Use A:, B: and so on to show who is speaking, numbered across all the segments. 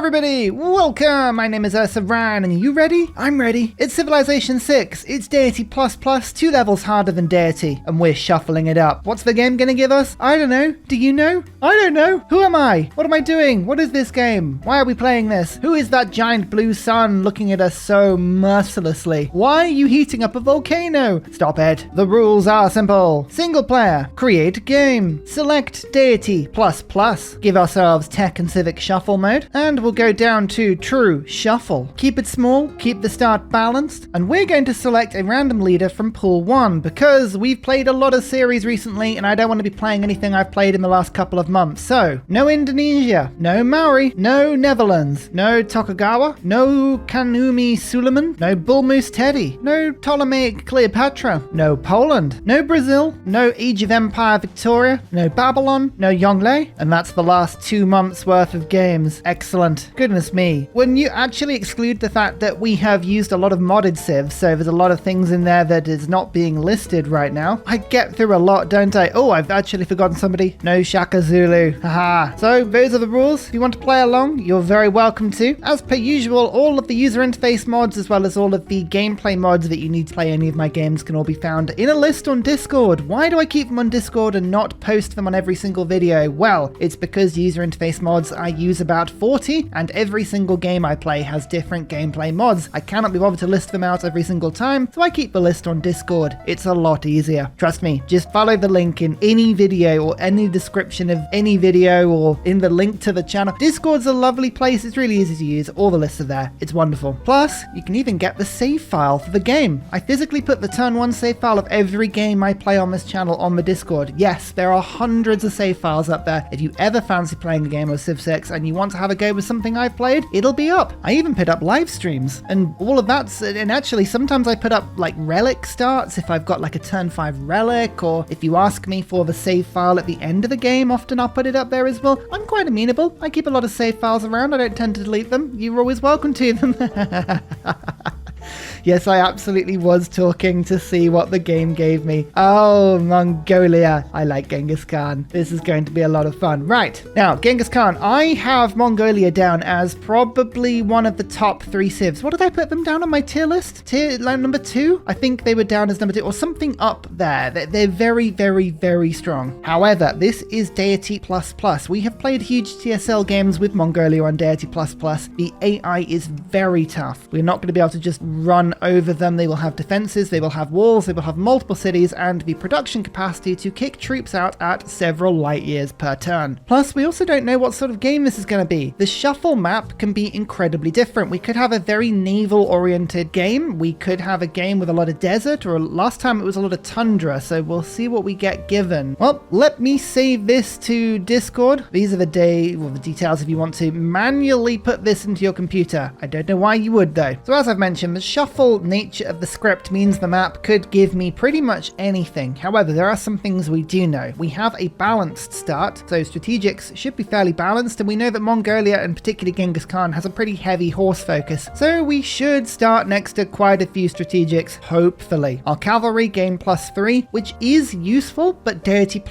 A: everybody, welcome! My name is Ran, and are you ready? I'm ready. It's Civilization 6, it's Deity++, 2 levels harder than Deity, and we're shuffling it up. What's the game gonna give us? I don't know. Do you know? I don't know. Who am I? What am I doing? What is this game? Why are we playing this? Who is that giant blue sun looking at us so mercilessly? Why are you heating up a volcano? Stop it. The rules are simple. Single player, create game, select Deity++, give ourselves tech and civic shuffle mode, and we'll go down to true shuffle. Keep it small, keep the start balanced, and we're going to select a random leader from pool 1 because we've played a lot of series recently and I don't want to be playing anything I've played in the last couple of months. So, no Indonesia, no Maori, no Netherlands, no Tokugawa, no Kanumi Suleiman, no Bull Moose Teddy, no Ptolemaic Cleopatra, no Poland, no Brazil, no Age of Empire Victoria, no Babylon, no Yongle, and that's the last 2 months worth of games. Excellent. Goodness me. When you actually exclude the fact that we have used a lot of modded civs, so there's a lot of things in there that is not being listed right now, I get through a lot, don't I? Oh, I've actually forgotten somebody. No Shaka Zulu. Haha. So those are the rules. If you want to play along, you're very welcome to. As per usual, all of the user interface mods as well as all of the gameplay mods that you need to play any of my games can all be found in a list on Discord. Why do I keep them on Discord and not post them on every single video? Well, it's because user interface mods, I use about 40, and every single game I play has different gameplay mods. I cannot be bothered to list them out every single time, so I keep the list on Discord. It's a lot easier. Trust me, just follow the link in any video or any description of any video or in the link to the channel. Discord's a lovely place. It's really easy to use. All the lists are there. It's wonderful. Plus, you can even get the save file for the game. I physically put the turn 1 save file of every game I play on this channel on the Discord. Yes, there are hundreds of save files up there. If you ever fancy playing a game of Civ 6 and you want to have a go with something I've played, it'll be up. I even put up live streams and all of that. And actually, sometimes I put up like relic starts if I've got like a turn 5 relic, or if you ask me for the save file at the end of the game, often I'll put it up there as well. I'm quite amenable. I keep a lot of save files around. I don't tend to delete them. You're always welcome to them. Yes, I absolutely was talking to see what the game gave me. Oh, Mongolia. I like Genghis Khan. This is going to be a lot of fun. Right, now, Genghis Khan. I have Mongolia down as probably one of the top 3 civs. What did I put them down on my tier list? Tier number 2? I think they were down as number 2 or something up there. They're very, very, very strong. However, this is Deity++. We have played huge TSL games with Mongolia on Deity++. The AI is very tough. We're not going to be able to just run over them. They will have defenses, they will have walls, they will have multiple cities, and the production capacity to kick troops out at several light years per turn. Plus, we also don't know what sort of game this is going to be. The shuffle map can be incredibly different. We could have a very naval-oriented game. We could have a game with a lot of desert, or last time it was a lot of tundra, so we'll see what we get given. Well, let me save this to Discord. These are the details if you want to manually put this into your computer. I don't know why you would, though. So as I've mentioned, the shuffle nature of the script means the map could give me pretty much anything. However, there are some things we do know. We have a balanced start, so strategics should be fairly balanced, and we know that Mongolia, and particularly Genghis Khan, has a pretty heavy horse focus. So we should start next to quite a few strategics, hopefully. Our cavalry gain +3, which is useful, but Deity++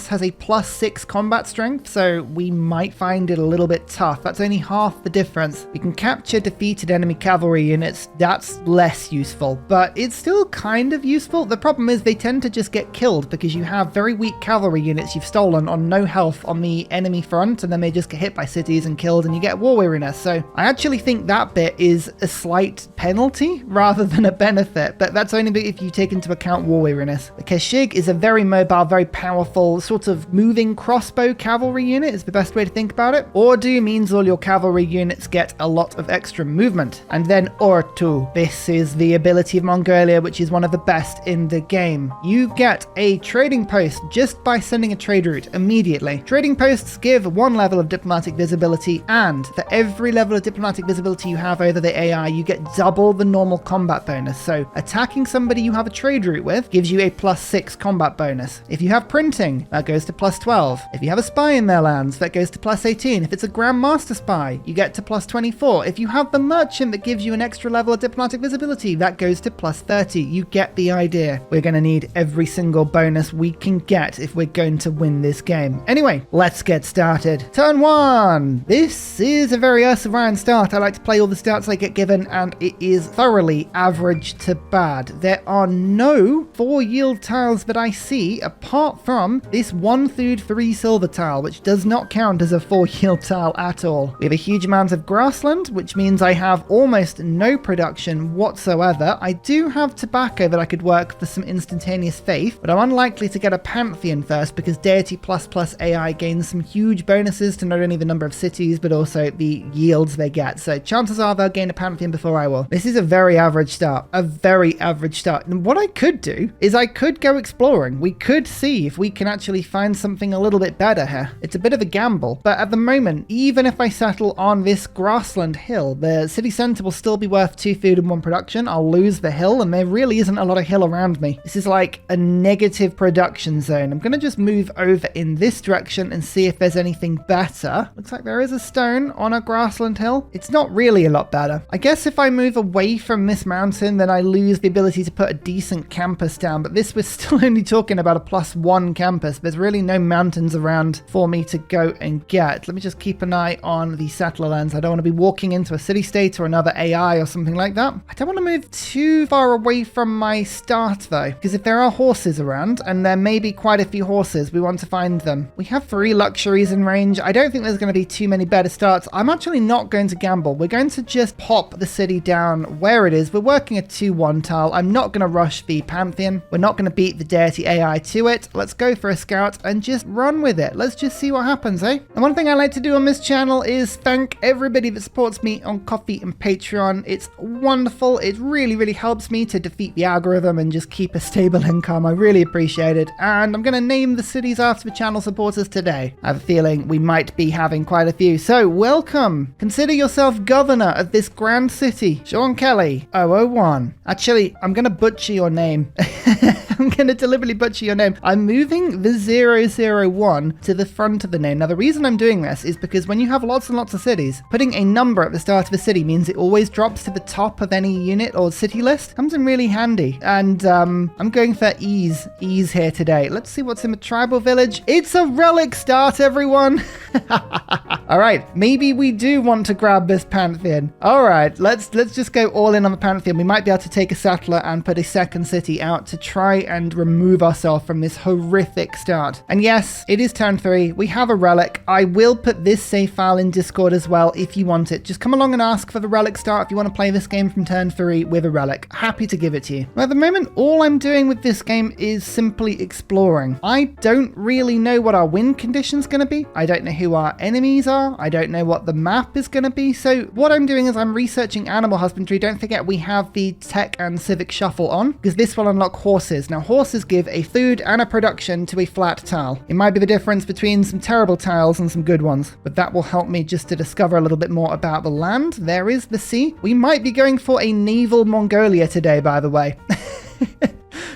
A: has a +6 combat strength, so we might find it a little bit tough. That's only half the difference. We can capture defeated enemy cavalry units. That's less useful, but it's still kind of useful. The problem is they tend to just get killed because you have very weak cavalry units you've stolen on no health on the enemy front, and then they just get hit by cities and killed, and you get war weariness. So I actually think that bit is a slight penalty rather than a benefit, but that's only if you take into account war weariness. The Keshig is a very mobile, very powerful sort of moving crossbow cavalry unit is the best way to think about it. Ordu means all your cavalry units get a lot of extra movement. And then Ortu. This is the ability of Mongolia, which is one of the best in the game. You get a trading post just by sending a trade route immediately. Trading posts give 1 level of diplomatic visibility, and for every level of diplomatic visibility you have over the AI, you get double double the normal combat bonus. So attacking somebody you have a trade route with gives you a +6 combat bonus. If you have printing, that goes to +12. If you have a spy in their lands, that goes to +18. If it's a Grandmaster spy, you get to +24. If you have the merchant that gives you an extra level of diplomatic visibility, that goes to +30. You get the idea. We're going to need every single bonus we can get if we're going to win this game. Anyway, let's get started. Turn 1. This is a very Ursa Ryan start. I like to play all the stats I get given, and it is thoroughly average to bad. There are no 4 yield tiles that I see apart from this 1 food 3 silver tile, which does not count as a 4 yield tile at all. We have a huge amount of grassland, which means I have almost no production whatsoever. I do have tobacco that I could work for some instantaneous faith, but I'm unlikely to get a pantheon first because Deity ++ AI gains some huge bonuses to not only the number of cities, but also the yields they get. So chances are they'll gain a pantheon before I will. This is a very average start, a very average start. And what I could do is I could go exploring. We could see if we can actually find something a little bit better here. It's a bit of a gamble, but at the moment, even if I settle on this grassland hill, the city center will still be worth 2 food and 1 production. I'll lose the hill, and there really isn't a lot of hill around me. This is like a negative production zone. I'm going to just move over in this direction and see if there's anything better. Looks like there is a stone on a grassland hill. It's not really a lot better. I guess if I move away from this mountain, then I lose the ability to put a decent campus down, but this was still only talking about a +1 campus. There's really no mountains around for me to go and get. Let me just keep an eye on the settler lands. I don't want to be walking into a city-state or another AI or something like that. I don't want to move too far away from my start though, because if there are horses around, and there may be quite a few horses, we want to find them. We have 3 luxuries in range. I don't think there's going to be too many better starts. I'm actually not going to gamble. We're going to just pop the city down where it is. We're working a 2-1 tile. I'm not going to rush the Pantheon. We're not going to beat the Deity AI to it. Let's go for a scout and just run with it. Let's just see what happens, eh? And one thing I like to do on this channel is thank everybody that supports me on Ko-fi and Patreon. It's wonderful. It really, really helps me to defeat the algorithm and just keep a stable income. I really appreciate it. And I'm going to name the cities after the channel supporters today. I have a feeling we might be having quite a few. So welcome. Consider yourself governor of this grand city. Sean Kelly, 001. Actually, I'm going to butcher your name. I'm going to deliberately butcher your name. I'm moving the 001 to the front of the name. Now, the reason I'm doing this is because when you have lots and lots of cities, putting a number at the start of a city means it always drops to the top of any unit or city list. Comes in really handy. And I'm going for ease here today. Let's see what's in the tribal village. It's a relic start, everyone. All right, maybe we do want to grab this pantheon. All right, let's just go all in on the pantheon. We might be able to take a settler and put a second city out to try and remove ourselves from this horrific start. And yes, it is turn 3. We have a relic. I will put this save file in Discord as well if you want it. Just come along and ask for the relic start if you want to play this game from turn 3 with a relic. Happy to give it to you. At the moment, all I'm doing with this game is simply exploring. I don't really know what our win condition's going to be. I don't know who our enemies are. I don't know what the map is going to be. So what I'm doing is I'm researching animal husbandry. Don't forget we have the tech and civic shuffle on because this will unlock horses. Now horses give a food and a production to a flat tile. It might be the difference between some terrible tiles and some good ones, but that will help me just to discover a little bit more about the land. There is the sea. We might be going for a naval Mongolia today, by the way.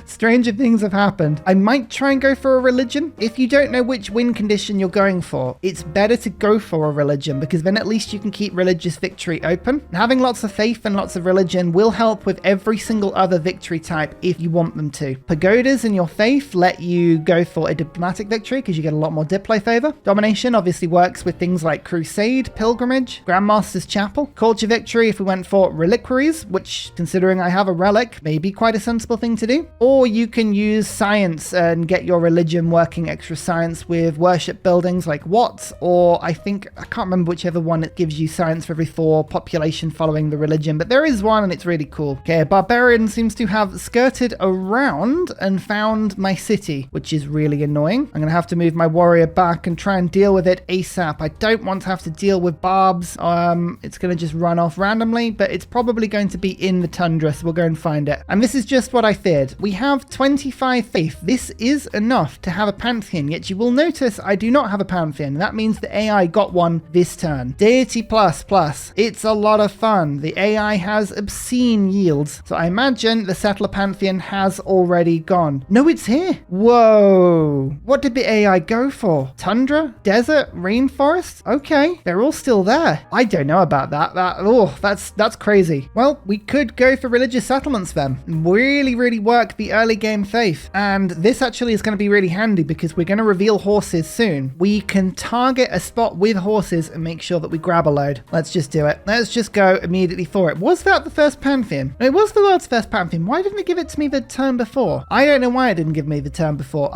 A: Stranger things have happened. I might try and go for a religion. If you don't know which win condition you're going for, it's better to go for a religion because then at least you can keep religious victory open. And having lots of faith and lots of religion will help with every single other victory type if you want them to. Pagodas in your faith let you go for a diplomatic victory because you get a lot more diplo favor. Domination obviously works with things like crusade, pilgrimage, grandmaster's chapel. Culture victory if we went for reliquaries, which considering I have a relic may be quite a sensible thing to do. Or you can use science and get your religion working extra science with worship buildings like Watts, or I can't remember whichever one it gives you science for every 4 population following the religion, but there is one and it's really cool. Okay, a barbarian seems to have skirted around and found my city, which is really annoying. I'm going to have to move my warrior back and try and deal with it ASAP. I don't want to have to deal with barbs. It's going to just run off randomly, but it's probably going to be in the tundra, so we'll go and find it. And this is just what I feared. We have have 25 faith. This is enough to have a pantheon, yet you will notice I do not have a pantheon. That means the AI got one this turn. Deity plus plus. It's a lot of fun. The AI has obscene yields. So I imagine the settler pantheon has already gone. No, it's here. Whoa. What did the AI go for? Tundra? Desert? Rainforest? Okay, they're all still there. I don't know about that. That's crazy. Well, we could go for religious settlements then. Really work the early game faith. And this actually is going to be really handy because we're going to reveal horses soon. We can target a spot with horses and make sure that we grab a load. Let's just do it. Let's just go immediately for it. Was that the first pantheon? No, it was the world's first pantheon. Why didn't it give it to me the turn before? I don't know why it didn't give me the turn before.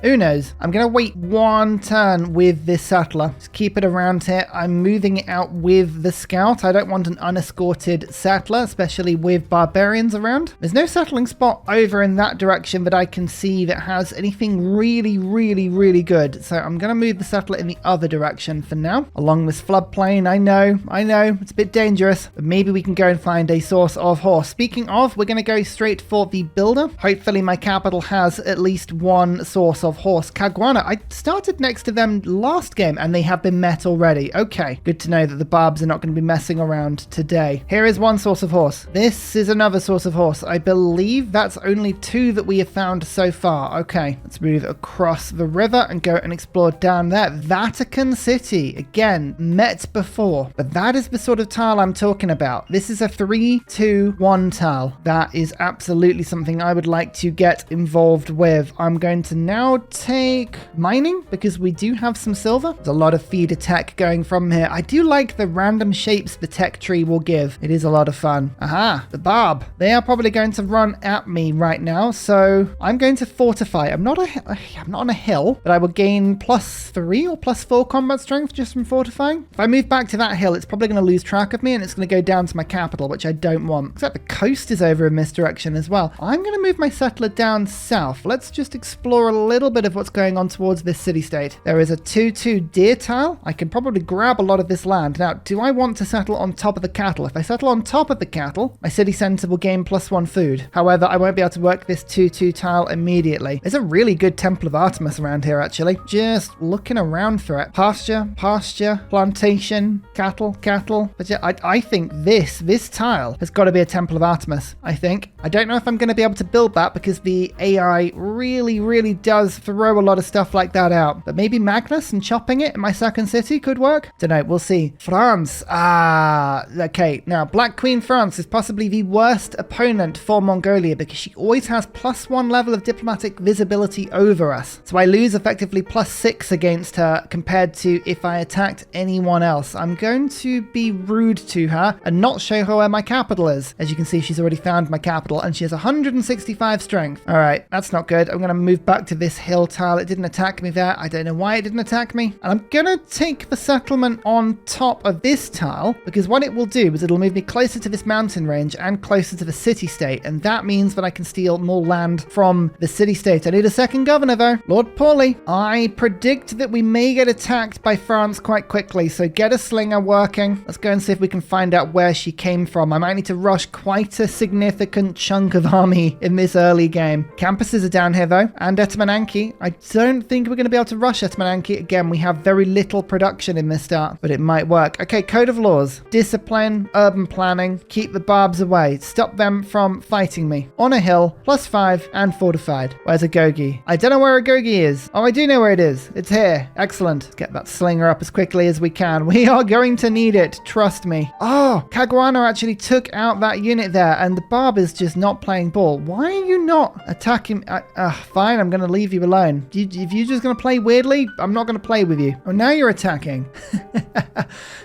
A: Who knows? I'm going to wait one turn with this settler. Just keep it around here. I'm moving it out with the scout. I don't want an unescorted settler, especially with barbarians around. There's no settling spot over in that direction that I can see that has anything really good. So I'm going to move the settler in the other direction for now, along this floodplain. I know, it's a bit dangerous, but maybe we can go and find a source of horse. Speaking of, we're going to go straight for the builder. Hopefully my capital has at least one source of horse. Caguana, I started next to them last game and they have been met already. Okay, good to know that the Barbs are not going to be messing around today. Here is one source of horse. This is another source of horse. I believe that's only two that we have found so far. Okay, let's move across the river and go and explore down there. Vatican City, again, met before, but that is the sort of tile I'm talking about. This is a 3-2-1 tile. That is absolutely something I would like to get involved with. I'm going to now take mining because we do have some silver. There's a lot of feeder tech going from here. I do like the random shapes the tech tree will give. It is a lot of fun. Aha, the Barb. They are probably going to run at me right now, so I'm going to fortify. I'm not on a hill, but I will gain +3 or +4 combat strength just from fortifying. If I move back to that hill, it's probably going to lose track of me and it's going to go down to my capital, which I don't want. Except the coast is over in this direction as well. I'm going to move my settler down south. Let's just explore a little bit of what's going on towards this city-state. There is a 2-2 deer tile. I can probably grab a lot of this land. Now, do I want to settle on top of the cattle? If I settle on top of the cattle, my city center will gain +1 food. However, I won't be able to work this 2-2 tile immediately. There's a really good Temple of Artemis around here, actually. Just looking around for it. Pasture, plantation, cattle. But yeah, I think this tile has got to be a Temple of Artemis, I think. I don't know if I'm going to be able to build that because the AI really does throw a lot of stuff like that out. But maybe Magnus and chopping it in my second city could work. Don't know, we'll see. France. Okay. Now, Black Queen France is possibly the worst opponent for Mongolia because she always has +1 level of diplomatic visibility over us. So I lose effectively +6 against her compared to if I attacked anyone else. I'm going to be rude to her and not show her where my capital is. As you can see, she's already found my capital and she has 165 strength. All right, that's not good. I'm going to move back to this hill tile. It didn't attack me there. I don't know why it didn't attack me. And I'm going to take the settlement on top of this tile because what it will do is it'll move me closer to this mountain range and closer to the city-state. And that means that I can steal more land from the city-state. I need a second governor though. Lord Paulie, I predict that we may get attacked by France quite quickly. So get a slinger working. Let's go and see if we can find out where she came from. I might need to rush quite a significant chunk of army in this early game. Campuses are down here though, and Etmananki. I don't think we're going to be able to rush Etmananki. Again, we have very little production in this start, but it might work. Okay, code of laws. Discipline, urban planning, keep the Barbs away. Stop them from fighting me. On a hill, +5 and fortified. Where's Agogi? I don't know where Agogi is. Oh, I do know where it is. It's here. Excellent. Let's get that slinger up as quickly as we can. We are going to need it. Trust me. Oh, Caguana actually took out that unit there, and the Barb is just not playing ball. Why are you not attacking? Fine, I'm going to leave you alone. If you're just going to play weirdly, I'm not going to play with you. Oh, now you're attacking.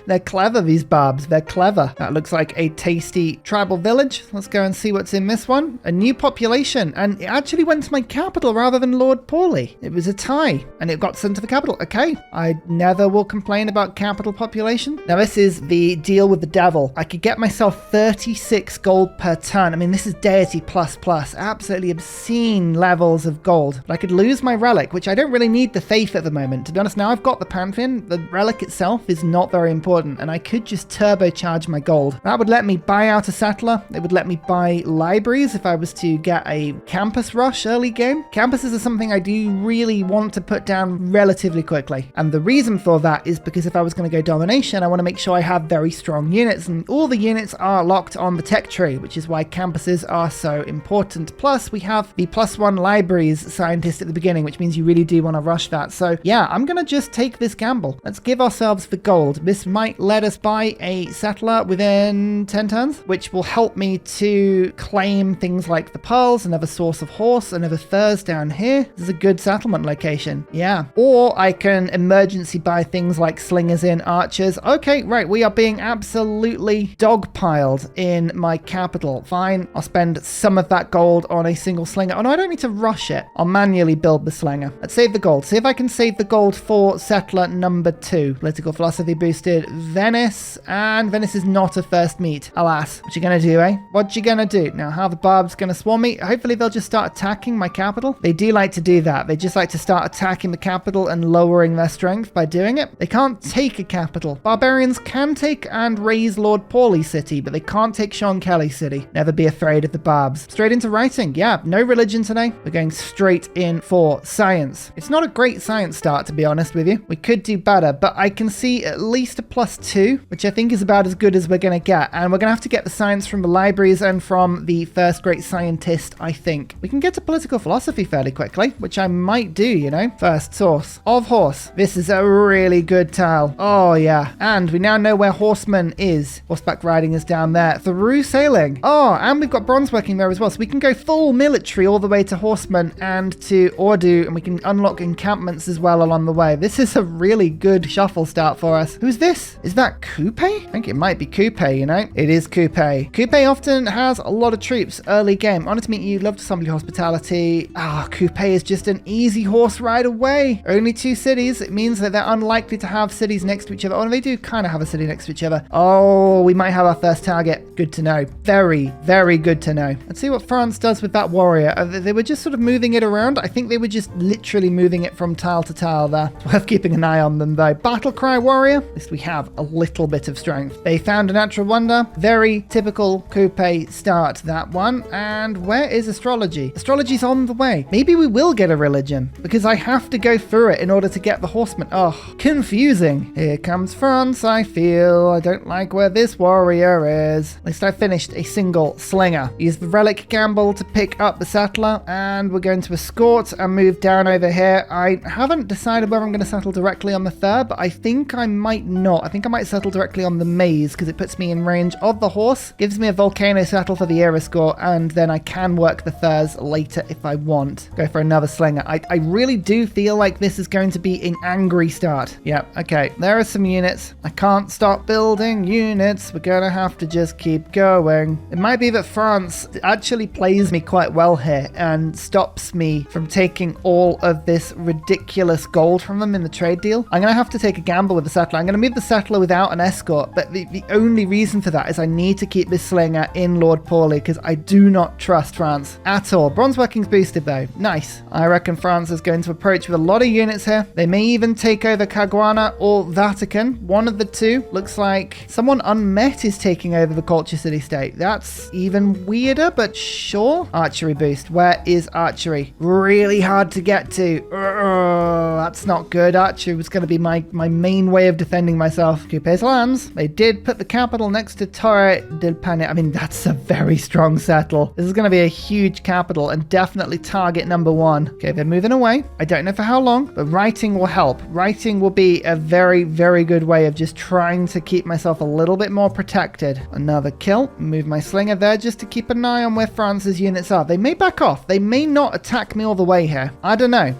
A: They're clever, these Barbs. They're clever. That looks like a tasty tribal village. Let's go and see what's in this one. A new population, and it actually went to my capital rather than Lord Paulie. It was a tie, and it got sent to the capital. Okay, I never will complain about capital population. Now, this is the deal with the devil. I could get myself 36 gold per turn. I mean, this is Deity plus. Absolutely obscene levels of gold. But I could lose lose my relic, which I don't really need the faith at the moment. To be honest, now I've got the Pantheon, the relic itself is not very important, and I could just turbocharge my gold. That would let me buy out a settler. It would let me buy libraries if I was to get a campus rush early game. Campuses are something I do really want to put down relatively quickly. And the reason for that is because if I was going to go domination, I want to make sure I have very strong units, and all the units are locked on the tech tree, which is why campuses are so important. Plus, we have the +1 libraries scientist at the beginning, which means you really do want to rush that. So yeah, I'm going to just take this gamble. Let's give ourselves the gold. This might let us buy a settler within 10 turns, which will help me to claim things like the pearls, another source of horse, another Thurs down here. This is a good settlement location. Yeah. Or I can emergency buy things like slingers in, archers. Okay, right. We are being absolutely dogpiled in my capital. Fine. I'll spend some of that gold on a single slinger. Oh no, I don't need to rush it. I'll manually build the slinger. Let's save the gold. See if I can save the gold for settler number 2. Political philosophy boosted Venice, and Venice is not a first meet. Alas. What you gonna do, eh? What you gonna do? Now, how the Barb's gonna swarm me? Hopefully they'll just start attacking my capital. They do like to do that. They just like to start attacking the capital and lowering their strength by doing it. They can't take a capital. Barbarians can take and raise Lord Paulie City, but they can't take Sean Kelly City. Never be afraid of the Barbs. Straight into writing. Yeah, no religion today. We're going straight in for science. It's not a great science start, to be honest with you. We could do better, but I can see at least a +2, which I think is about as good as we're going to get. And we're going to have to get the science from the libraries and from the first great scientist, I think. We can get to political philosophy fairly quickly, which I might do, you know. First source of horse. This is a really good tile. Oh, yeah. And we now know where horseman is. Horseback riding is down there. Through sailing. Oh, and we've got bronze working there as well. So we can go full military all the way to horseman and to Ordu, and we can unlock encampments as well along the way. This is a really good shuffle start for us. Who's this? Is that Coupe? I think it might be Coupe, you know? It is Coupe. Coupe often has a lot of troops early game. Honored to meet you. Love to summon your hospitality. Ah, Coupe is just an easy horse ride away. Only 2 cities. It means that they're unlikely to have cities next to each other. Oh, they do kind of have a city next to each other. Oh, we might have our first target. Good to know. Very, very good to know. Let's see what France does with that warrior. They were just sort of moving it around. I think they were just literally moving it from tile to tile there. It's worth keeping an eye on them though. Battle cry warrior. At least we have a little bit of strength. They found a natural wonder. Very typical Coupe start, that one. And where is astrology? Astrology's on the way. Maybe we will get a religion because I have to go through it in order to get the horseman. Oh, confusing. Here comes France, I feel. I don't like where this warrior is. At least I finished a single slinger. Use the relic gamble to pick up the settler, and we're going to escort and move down over here. I haven't decided whether I'm going to settle directly on the third, but I think I might not. I think I might settle directly on the maze because it puts me in range of the horse, gives me a volcano settle for the air escort, and then I can work the thirds later if I want. Go for another slinger. I really do feel like this is going to be an angry start. Yeah, okay. There are some units. I can't stop building units. We're going to have to just keep going. It might be that France actually plays me quite well here and stops me from taking all of this ridiculous gold from them in the trade deal. I'm going to have to take a gamble with the settler. I'm going to move the settler without an escort, but the only reason for that is I need to keep this slinger in Lord Paulie because I do not trust France at all. Bronze working's boosted though. Nice. I reckon France is going to approach with a lot of units here. They may even take over Caguana or Vatican. One of the two. Looks like someone unmet is taking over the culture city state. That's even weirder, but sure. Archery boost. Where is archery? Really hard to get to. That's not good. Archery was going to be my main way of defending myself. Coupe's lands. They did put the capital next to Torre del Pane. I mean, that's a very strong settle. This is going to be a huge capital and definitely target number 1. Okay, they're moving away. I don't know for how long, but writing will help. Writing will be a very, very good way of just trying to keep myself a little bit more protected. Another kill. Move my slinger there just to keep an eye on where France's units are. They may back off. They may not attack me all the way here. I don't know.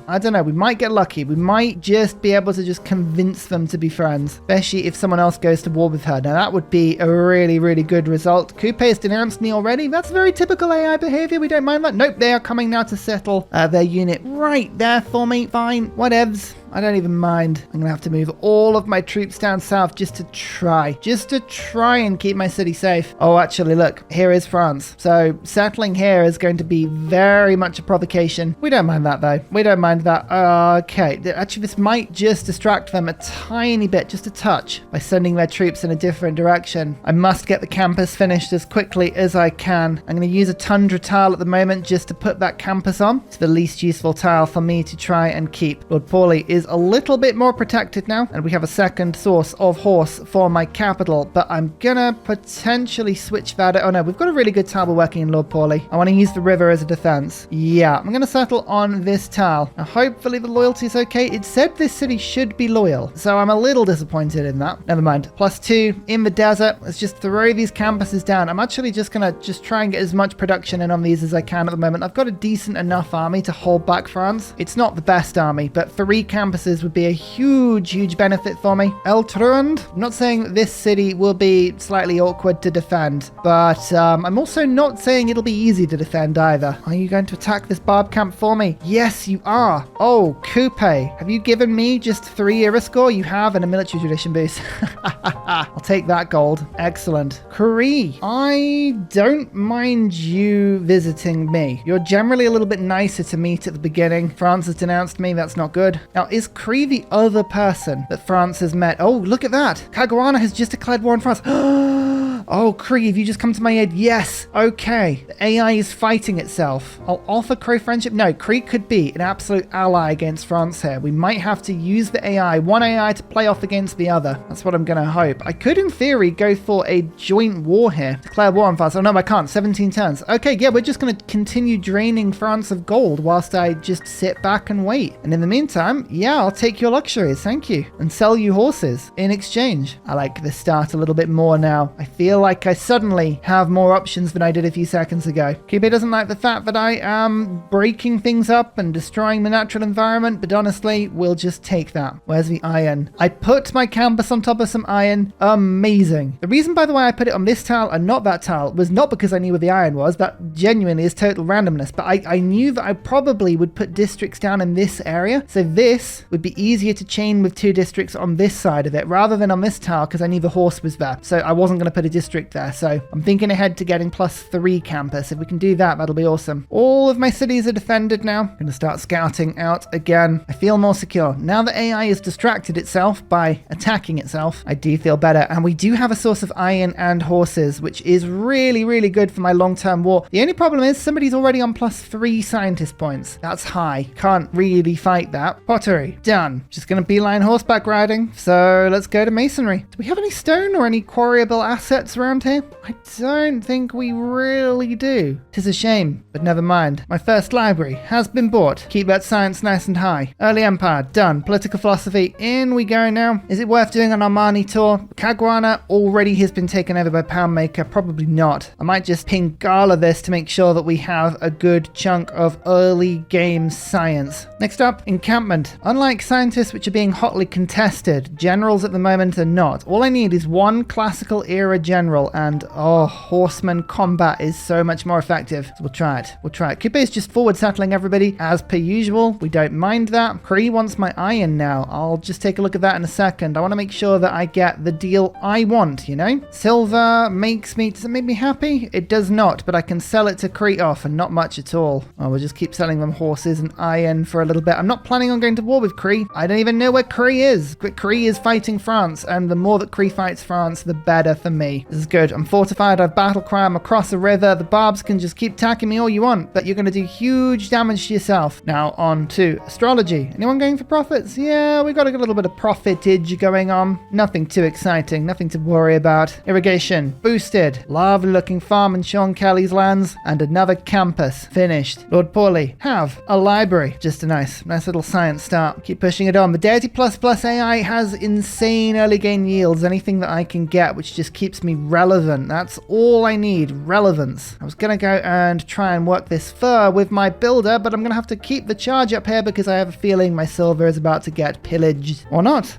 A: We might get lucky. We might just be able to just convince them to be friends, especially if someone else goes to war with her. Now that would be a really, really good result. Coupe has denounced me already. That's very typical AI behavior. We don't mind that. Nope, they are coming now to settle their unit right there for me. Fine, whatevs. I don't even mind. I'm going to have to move all of my troops down south just to try and keep my city safe. Oh, actually, look, here is France. So settling here is going to be very much a provocation. We don't mind that, though. We don't mind that. Okay, actually, this might just distract them a tiny bit, just a touch, by sending their troops in a different direction. I must get the campus finished as quickly as I can. I'm going to use a tundra tile at the moment just to put that campus on. It's the least useful tile for me to try and keep. Lord Paulie is a little bit more protected now, and we have a second source of horse for my capital, but I'm gonna potentially switch that. Oh no, we've got a really good tile working in Lord Paulie. I want to use the river as a defense. Yeah, I'm gonna settle on this tile. Now, hopefully the loyalty is okay. It said this city should be loyal, so I'm a little disappointed in that. Never mind. +2 in the desert. Let's just throw these campuses down. I'm actually just gonna try and get as much production in on these as I can at the moment. I've got a decent enough army to hold back France. It's not the best army, but 3 campuses would be a huge benefit for me. El Trund. I'm not saying that this city will be slightly awkward to defend, but I'm also not saying it'll be easy to defend either. Are you going to attack this Barb camp for me? Yes, you are. Oh, Coupe. Have you given me just 3 era score? You have, and a military tradition boost. I'll take that gold. Excellent. Cree. I don't mind you visiting me. You're generally a little bit nicer to meet at the beginning. France has denounced me. That's not good. Now, is Cree the other person that France has met? Oh, look at that. Caguana has just declared war on France. Oh, Cree, have you just come to my aid? Yes. Okay. The AI is fighting itself. I'll offer Cree friendship. No, Cree could be an absolute ally against France here. We might have to use the AI, one AI to play off against the other. That's what I'm going to hope. I could, in theory, go for a joint war here. Declare war on France. Oh, no, I can't. 17 turns. Okay, yeah, we're just going to continue draining France of gold whilst I just sit back and wait. And in the meantime, yeah, I'll take your luxuries. Thank you. And sell you horses in exchange. I like the start a little bit more now. I feel like I suddenly have more options than I did a few seconds ago. Cube doesn't like the fact that I am breaking things up and destroying the natural environment, but honestly, we'll just take that. Where's the iron? I put my campus on top of some iron. Amazing. The reason, by the way, I put it on this tile and not that tile was not because I knew where the iron was. That genuinely is total randomness, but I knew that I probably would put districts down in this area, so this would be easier to chain with 2 districts on this side of it rather than on this tile because I knew the horse was there, so I wasn't going to put a district there. So I'm thinking ahead to getting +3 campus. If we can do that, that'll be awesome. All of my cities are defended now. I'm going to start scouting out again. I feel more secure. Now that AI has distracted itself by attacking itself, I do feel better. And we do have a source of iron and horses, which is really good for my long-term war. The only problem is somebody's already on +3 scientist points. That's high. Can't really fight that. Pottery. Done. Just going to beeline horseback riding. So let's go to masonry. Do we have any stone or any quarryable assets around here? I don't think we really do. 'Tis a shame, but never mind. My first library has been bought. Keep that science nice and high. Early Empire, done. Political philosophy, in we go now. Is it worth doing an Armani tour? Caguana already has been taken over by Poundmaker. Probably not. I might just ping Gala this to make sure that we have a good chunk of early game science. Next up, encampment. Unlike scientists which are being hotly contested, generals at the moment are not. All I need is one classical era general and horseman combat is so much more effective. So we'll try it. Kipe is just forward settling everybody as per usual. We don't mind that. Cree wants my iron now. I'll just take a look at that in a second. I want to make sure that I get the deal I want, you know? Silver does it make me happy? It does not, but I can sell it to Cree off and not much at all. Oh, we'll just keep selling them horses and iron for a little bit. I'm not planning on going to war with Cree. I don't even know where Cree is. Cree is fighting France, and the more that Cree fights France, the better for me. This is good. I'm fortified. I've battle cry. I'm across a river. The Barbs can just keep attacking me all you want, but you're going to do huge damage to yourself. Now on to astrology. Anyone going for profits? Yeah, we got a little bit of profitage going on. Nothing too exciting. Nothing to worry about. Irrigation boosted. Lovely looking farm in Sean Kelly's lands, and another campus finished. Lord Paulie, have a library. Just a nice little science start. Keep pushing it on. The Deity ++ AI has insane early game yields. Anything that I can get which just keeps me relevant. That's all I need, relevance. I was gonna go and try and work this fur with my builder, but I'm gonna have to keep the charge up here because I have a feeling my silver is about to get pillaged. Or not.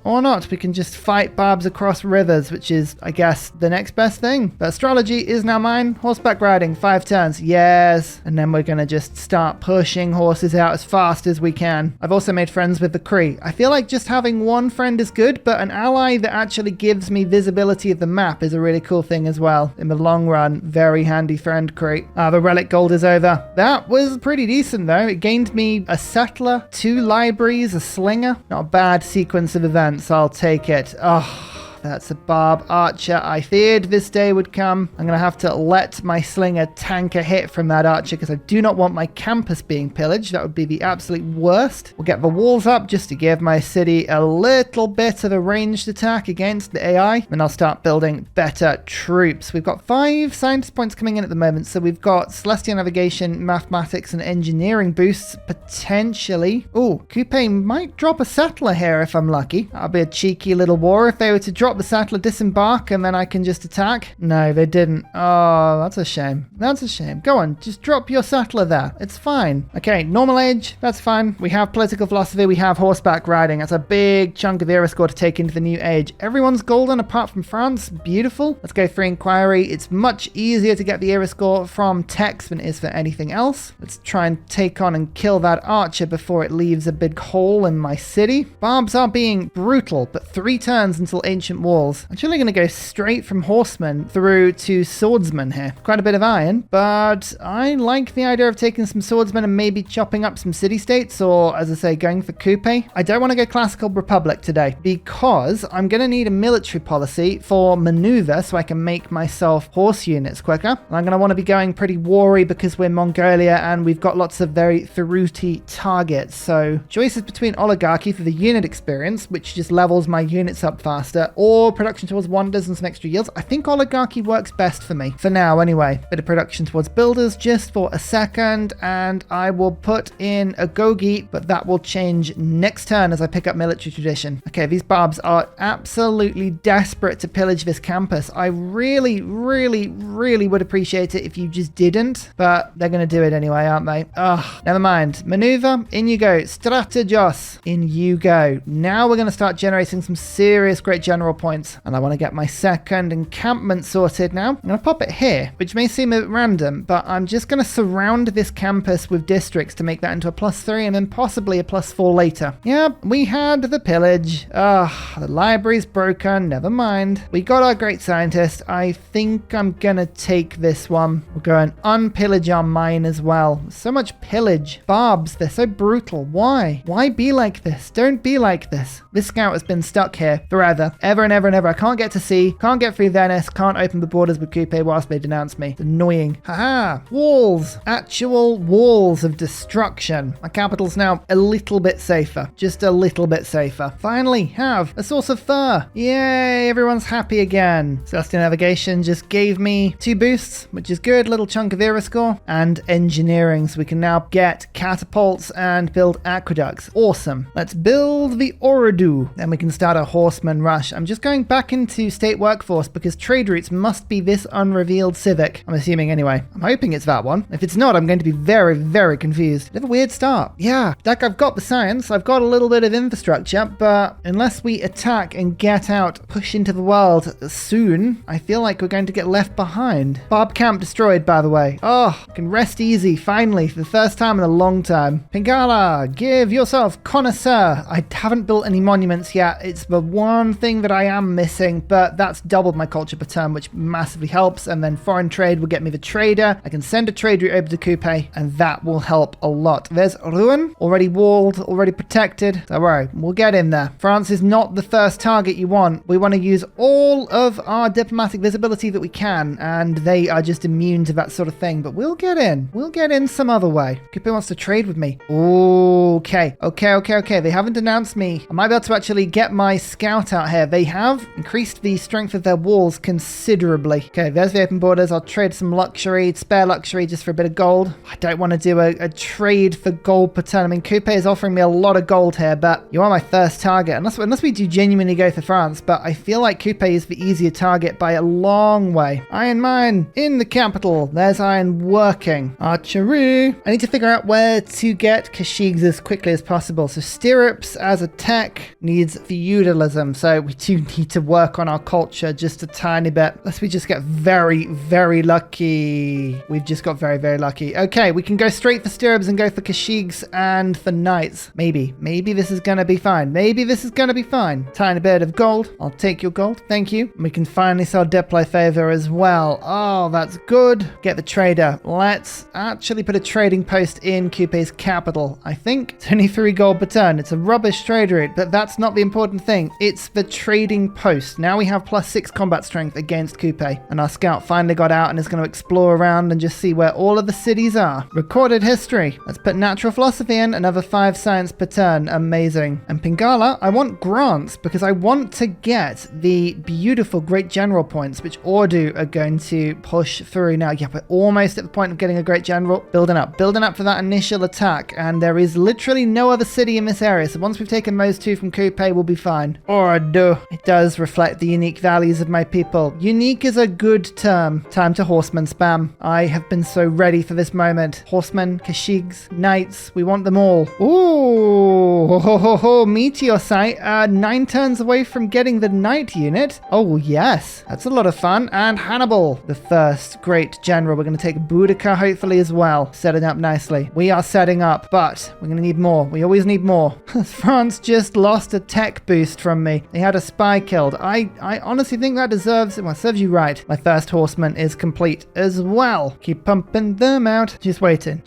A: We can just fight Barbs across rivers, which is, I guess, the next best thing. But astrology is now mine. Horseback riding, 5 turns. Yes. And then we're gonna just start pushing horses out as fast as we can. I've also made friends with the Cree. I feel like just having one friend is good, but an ally that actually gives me visibility of the map is a really cool thing as well. In the long run, very handy friend, Cree. The relic gold is over. That was pretty decent though. It gained me a settler, 2 libraries, a slinger. Not a bad sequence of events. I'll take it. Oh. That's a Barb archer. I feared this day would come. I'm going to have to let my slinger tank a hit from that archer because I do not want my campus being pillaged. That would be the absolute worst. We'll get the walls up just to give my city a little bit of a ranged attack against the AI. And I'll start building better troops. We've got 5 scientist points coming in at the moment. So we've got celestial navigation, mathematics, and engineering boosts potentially. Oh, Coupe might drop a settler here if I'm lucky. That'll be a cheeky little war if they were to drop the settler, disembark, and then I can just attack. No, they didn't. Oh, that's a shame. That's a shame. Go on, just drop your settler there. It's fine. Okay, normal age, that's fine. We have political philosophy, we have horseback riding. That's a big chunk of era score to take into the new age. Everyone's golden apart from France. Beautiful. Let's go for inquiry. It's much easier to get the era score from text than it is for anything else. Let's try and take on and kill that archer before it leaves a big hole in my city. Barbs are being brutal, but 3 turns until ancient walls. I'm actually going to go straight from horseman through to swordsman here. Quite a bit of iron, but I like the idea of taking some swordsmen and maybe chopping up some city-states, or as I say, going for coupe. I don't want to go classical republic today because I'm going to need a military policy for maneuver so I can make myself horse units quicker. And I'm going to want to be going pretty war-y because we're Mongolia and we've got lots of very thruty targets. So choices between oligarchy for the unit experience, which just levels my units up faster, or production towards wonders and some extra yields. I think oligarchy works best for me. For now, anyway. Bit of production towards builders just for a second, and I will put in a Gogi, but that will change next turn as I pick up military tradition. Okay, these Barbs are absolutely desperate to pillage this campus. I really would appreciate it if you just didn't, but they're going to do it anyway, aren't they? Ugh, never mind. Maneuver, in you go. Strategos, in you go. Now we're going to start generating some serious great general points, and I want to get my second encampment sorted now. I'm going to pop it here, which may seem a bit random, but I'm just going to surround this campus with districts to make that into a +3 and then possibly a +4 later. Yeah, we had the pillage. The library's broken. Never mind. We got our great scientist. I think I'm going to take this one. We'll go and unpillage our mine as well. So much pillage. Barbs, they're so brutal. Why? Why be like this? Don't be like this. This scout has been stuck here forever. Ever and ever and ever. I can't get to sea, can't get through Venice, can't open the borders with Coupe whilst they denounce me. It's annoying. Haha. Walls. Actual walls of destruction. My capital's now a little bit safer. Just a little bit safer. Finally have a source of fur. Yay, everyone's happy again. Celestial navigation just gave me 2 boosts, which is good. Little chunk of era score. And engineering, so we can now get catapults and build aqueducts. Awesome. Let's build the Ooredoo. Then we can start a horseman rush. I'm just going back into state workforce because trade routes must be this unrevealed civic. I'm assuming anyway. I'm hoping it's that one. If it's not, I'm going to be very confused. Bit of a weird start. Yeah, like I've got the science, I've got a little bit of infrastructure, but unless we attack and get out, push into the world soon, I feel like we're going to get left behind. Barb camp destroyed, by the way. Oh, I can rest easy, finally, for the first time in a long time. Pingala, give yourself connoisseur. I haven't built any monuments yet. It's the one thing that I am missing, but that's doubled my culture per turn, which massively helps. And then foreign trade will get me the trader. I can send a trade route over to Coupe, and that will help a lot. There's Rouen, already walled, already protected. Don't worry, we'll get in there. France is not the first target you want. We want to use all of our diplomatic visibility that we can, and they are just immune to that sort of thing. But we'll get in. We'll get in some other way. Coupe wants to trade with me. Okay. They haven't announced me. I might be able to actually get my scout out here. They have increased the strength of their walls considerably. Okay, there's the open borders. I'll trade some luxury, spare luxury just for a bit of gold. I don't want to do a trade for gold per turn. I mean, Coupe is offering me a lot of gold here, but you are my first target. Unless we do genuinely go for France, but I feel like Coupe is the easier target by a long way. Iron mine in the capital. There's iron working. Archery. I need to figure out where to get Kashigs as quickly as possible. So stirrups as a tech needs feudalism. So we do need to work on our culture just a tiny bit. Unless we just get very, very lucky. We've just got very, very lucky. Okay, we can go straight for stirrups and go for Kashigs and for knights. Maybe this is going to be fine. Maybe this is going to be fine. Tiny bit of gold. I'll take your gold. Thank you. We can finally sell Deploy Favor as well. Oh, that's good. Get the trader. Let's actually put a trading post in Coupe's capital. I think it's only 3 gold per turn. It's a rubbish trade route, but that's not the important thing. It's the trading post. Now we have +6 combat strength against Coupe, and our scout finally got out and is going to explore around and just see where all of the cities are. Recorded history. Let's put natural philosophy in, another 5 science per turn. Amazing. And Pingala, I want grants because I want to get the beautiful great general points, which Ordu are going to push through now. Yeah, we're almost at the point of getting a great general. Building up for that initial attack, and there is literally no other city in this area, so once we've taken those 2 from Coupe, we'll be fine. Ordu. It does reflect the unique values of my people. Unique is a good term. Time to horseman spam. I have been so ready for this moment. Horsemen, Kashigs, knights, we want them all. Ooh, meteor site. 9 turns away from getting the knight unit. Oh yes, that's a lot of fun. And Hannibal, the first great general. We're going to take Boudica hopefully as well. Setting up nicely. We are setting up, but we're going to need more. We always need more. France just lost a tech boost from me. They had a spy killed. I honestly think that deserves it. Well, serves you right. My first horseman is complete as well. Keep pumping them out. Just waiting.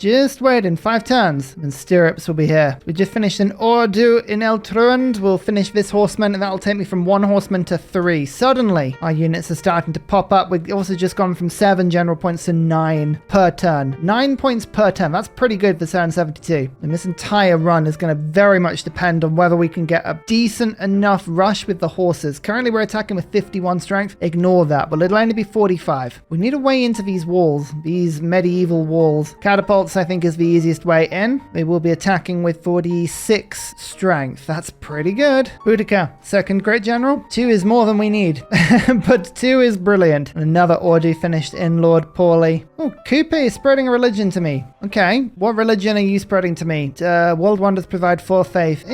A: 5 turns and stirrups will be here. We just finished an Ordu in El Truand. We'll finish this horseman and that'll take me from 1 horseman to 3. Suddenly, our units are starting to pop up. We've also just gone from 7 general points to 9 per turn. 9 points per turn. That's pretty good for turn 72. And this entire run is going to very much depend on whether we can get a decent enough rush with the horses. Currently, we're attacking with 51 strength. Ignore that, but it'll only be 45. We need a way into these walls, these medieval walls. Catapults, I think, is the easiest way in. We will be attacking with 46 strength. That's pretty good. Boudica, second great general. 2 is more than we need, but 2 is brilliant. And another Ordu finished in Lord Pauly. Oh, Coupe is spreading a religion to me. Okay, what religion are you spreading to me? World wonders provide 4 faith.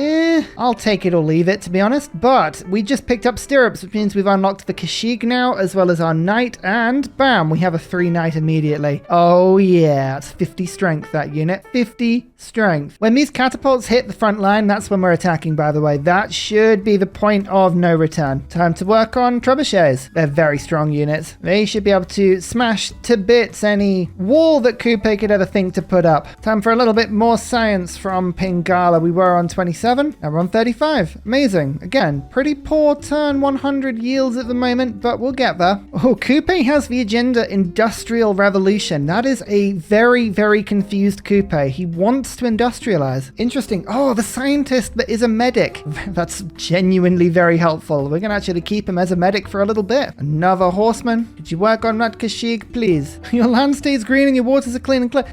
A: I'll take it or leave it, to be honest. But we just picked up stirrups, which means we've unlocked the Kashig now, as well as our knight, and bam, we have a 3 knight immediately. Oh yeah, it's 50 strength, that unit. 50 strength. When these catapults hit the front line, that's when we're attacking, by the way. That should be the point of no return. Time to work on trebuchets. They're very strong units. They should be able to smash to bits any wall that Coupe could ever think to put up. Time for a little bit more science from Pingala. We were on 27, now we're on 35. Amazing. Again, pretty poor turn 100 yields at the moment, but we'll get there. Oh, Coupe has the agenda Industrial Revolution. That is a very, very confused Coupe. He wants to industrialize. Interesting. Oh, the scientist that is a medic. That's genuinely very helpful. We're going to actually keep him as a medic for a little bit. Another horseman. Could you work on that Kashig, please? Your land stays green and your waters are clean and clear.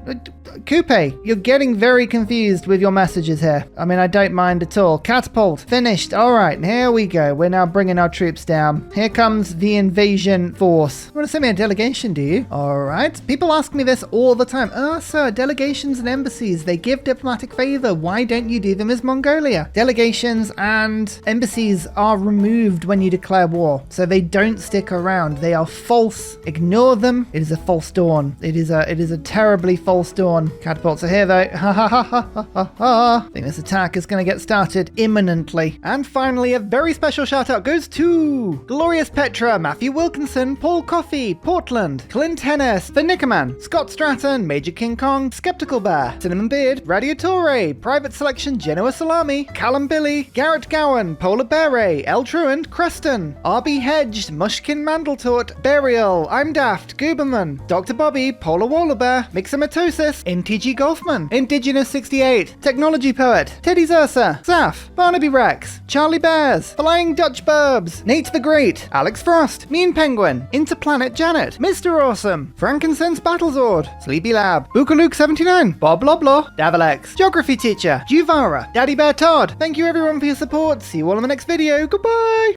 A: Coupe, you're getting very confused with your messages here. I mean, I don't mind at all. Catapult, finished. All right, here we go. We're now bringing our troops down. Here comes the invasion force. You want to send me a delegation, do you? All right. People ask me this all the time. Oh, sir, delegations and embassies, they give diplomatic favor. Why don't you do them as Mongolia? Delegations and embassies are removed when you declare war, so they don't stick around. They are false. Ignore them. It is a false dawn. It is a terribly false dawn. Catapults are here though. Ha ha ha ha ha ha ha. I think this attack is going to get started imminently. And finally, a very special shout out goes to Glorious Petra, Matthew Wilkinson, Paul Coffey, Portland, Clint Hennis, The Nickerman, Scott Stratton, Major King Kong, Skeptical Bear, Cinnamon Beard, Radiatore, Private Selection, Genoa Salami, Callum Billy, Garrett Gowan, Polar Beret, El Truant, Creston, RB Hedged, Mushkin Mandletort, Burial, I'm Daft, Gooberman, Dr. Bobby, Polar Waller Bear, Mixomatosis, MTG Golfman, Indigenous68, Technology Poet, Teddy Zursa, Zaf, Barnaby Rex, Charlie Bears, Flying Dutch Burbs, Nate the Great, Alex Frost, Mean Penguin, Interplanet Janet, Mr. Awesome, Frankincense Battlezord, Sleepy Lab, Bookaluke79, Bob Loblaw, Davalex, Geography Teacher, Juvara, Daddy Bear Todd. Thank you everyone for your support. See you all in the next video. Goodbye!